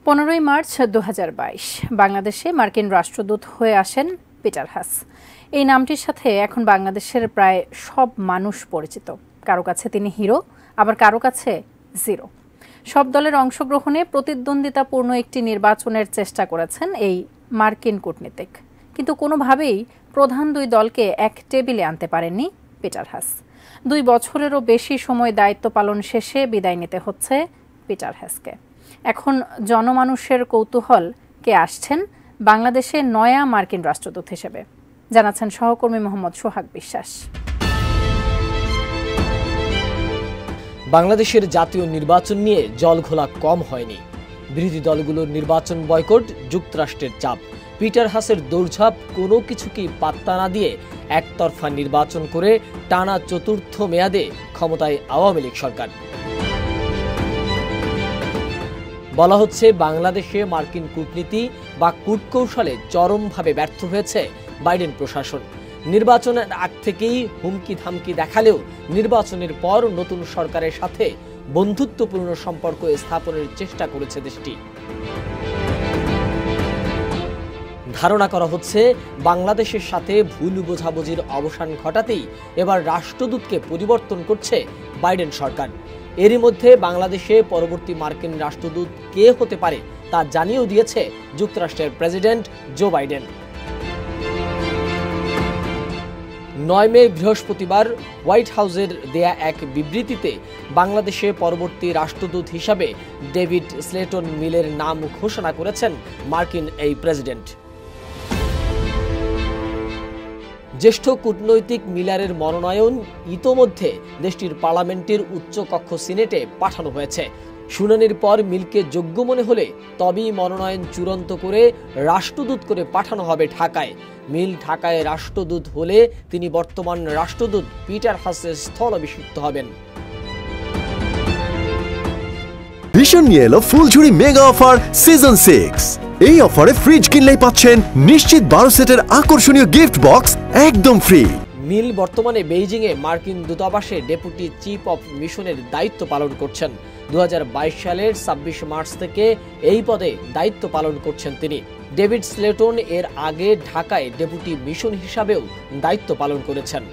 15 March 2022 বাংলাদেশে মার্কিন রাষ্ট্রদূত হয়ে আসেন পিটার হাস। এই নামটির সাথে এখন বাংলাদেশের প্রায় সব মানুষ পরিচিত। কারো কাছে তিনি হিরো, আবার কারো কাছে জিরো। সব দলের অংশগ্রহণে প্রতিদ্বন্দ্বিতাপূর্ণ একটি নির্বাচনের চেষ্টা করেছেন এই মার্কিন কূটনীতিক, কিন্তু কোনোভাবেই প্রধান দুই দলকে এক টেবিলে আনতে পারেননি পিটার হাস। 2 বছরেরও বেশি সময় দায়িত্ব পালন শেষে বিদায় নিতে হচ্ছে পিটার হাসকে। এখন জনমানুষের কৌতূহল, কে আসছেন বাংলাদেশে নয়া মার্কিন রাষ্ট্রদূত হিসেবে, জানাচ্ছেন সহকর্মী মোহাম্মদ সোহাগ বিশ্বাস। বাংলাদেশের জাতীয় নির্বাচন নিয়ে জলঘোলা কম হয়নি। বিরোধী দলগুলোর নির্বাচন বয়কট, যুক্তরাষ্ট্রের চাপ, পিটার হাসের দৌড়ঝাঁপ, কোনো কিছুকেই পাত্তা না দিয়ে একতরফা নির্বাচন করে টানা 4র্থ মেয়াদে ক্ষমতায় আওয়ামী লীগ সরকার। বলা হচ্ছে বাংলাদেশে মার্কিন কূটনীতি বা কূটকৌশলে চরমভাবে ব্যর্থ হয়েছে বাইডেন প্রশাসন। নির্বাচনের আগ থেকেই হুমকি ধামকি দেখালেও নির্বাচনের পর নতুন সরকারের সাথে বন্ধুত্বপূর্ণ সম্পর্ক স্থাপনের চেষ্টা করেছে দেশটি। ধারণা করা হচ্ছে বাংলাদেশের সাথে ভুল বোঝাবুঝির অবসান ঘটাতেই এবার রাষ্ট্রদূতকে পরিবর্তন করছে বাইডেন সরকার। এরই মধ্যে বাংলাদেশে পরবর্তী মার্কিন রাষ্ট্রদূত কে হতে পারে তা জানিয়েও দিয়েছে যুক্তরাষ্ট্রের প্রেসিডেন্ট জো বাইডেন। 9 মে বৃহস্পতিবার হোয়াইট হাউসের দেয়া এক বিবৃতিতে বাংলাদেশে পরবর্তী রাষ্ট্রদূত হিসাবে ডেভিড স্লেটন মিলের নাম ঘোষণা করেছেন মার্কিন এই প্রেসিডেন্ট। জ্যেষ্ঠ কূটনৈতিক মিলারের মনোনয়ন ইতোমধ্যে দেশটির পার্লামেন্টের উচ্চকক্ষ সিনেটে পাঠানো হয়েছে। শুনানির পর মিলকে যোগ্য মনে হলে তবেই মনোনয়ন চূড়ান্ত করে রাষ্ট্রদূত করে পাঠানো হবে ঢাকায়। মিল ঢাকায় রাষ্ট্রদূত হলে তিনি বর্তমান রাষ্ট্রদূত পিটার হাসের স্থলাভিষিক্ত হবেন। ভীষণ নিয়ে এলো ফুলঝুরি মেগা অফার সিজন 6। এই অফারে ফ্রিজ কিনলেই পাচ্ছেন নিশ্চিত 12 সেটের আকর্ষণীয় গিফট বক্স একদম ফ্রি। মিল বর্তমানে বেইজিংয়ে মার্কিন দূতাবাসে ডেপুটি চিফ অফ মিশনের দায়িত্ব পালন করছেন। 2022 সালের 26 মার্চ থেকে এই পদে দায়িত্ব পালন করছেন তিনি। ডেভিড স্লেটন এর আগে ঢাকায় ডেপুটি মিশন হিসাবেও দায়িত্ব পালন করেছেন।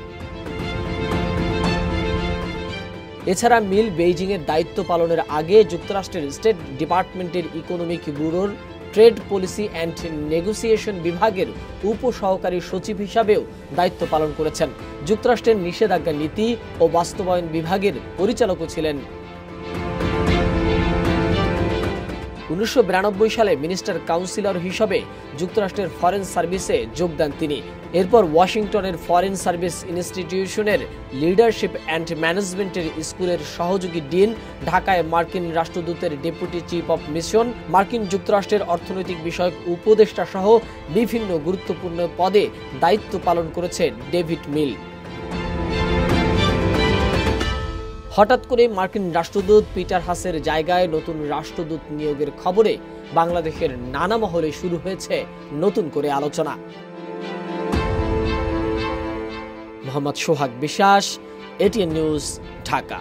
এছাড়া মিল বেইজিংয়ের দায়িত্ব পালনের আগে যুক্তরাষ্ট্রের স্টেট ডিপার্টমেন্টের ইকোনমিক ব্যুরোর ট্রেড পলিসি অ্যান্ড নেগোসিয়েশন বিভাগের উপসহকারী সচিব হিসাবেও দায়িত্ব পালন করেছেন। যুক্তরাষ্ট্রের নিষেধাজ্ঞা নীতি ও বাস্তবায়ন বিভাগের পরিচালকও ছিলেন। 1992 সালে মিনিস্টার কাউন্সিলর হিসেবে যুক্তরাষ্ট্রের ফরেন সার্ভিসে যোগ দেন তিনি। এরপর ওয়াশিংটনের ফরেন সার্ভিস ইনস্টিটিউশনের লিডারশিপ অ্যান্ড ম্যানেজমেন্টের স্কুলের সহযোগী ডিন, ঢাকায় মার্কিন রাষ্ট্রদূতের ডেপুটি চিফ অফ মিশন, মার্কিন যুক্তরাষ্ট্রের অর্থনৈতিক বিষয়ক উপদেষ্টা সহ বিভিন্ন গুরুত্বপূর্ণ পদে দায়িত্ব পালন করেছে ডেভিড মিল। হঠাৎ করে মার্কিন রাষ্ট্রদূত পিটার হাসের জায়গায় নতুন রাষ্ট্রদূত নিয়োগের খবরে বাংলাদেশের নানা মহলে শুরু হয়েছে নতুন করে আলোচনা। মোহাম্মদ সোহাগ বিশ্বাস, এটিএন নিউজ, ঢাকা।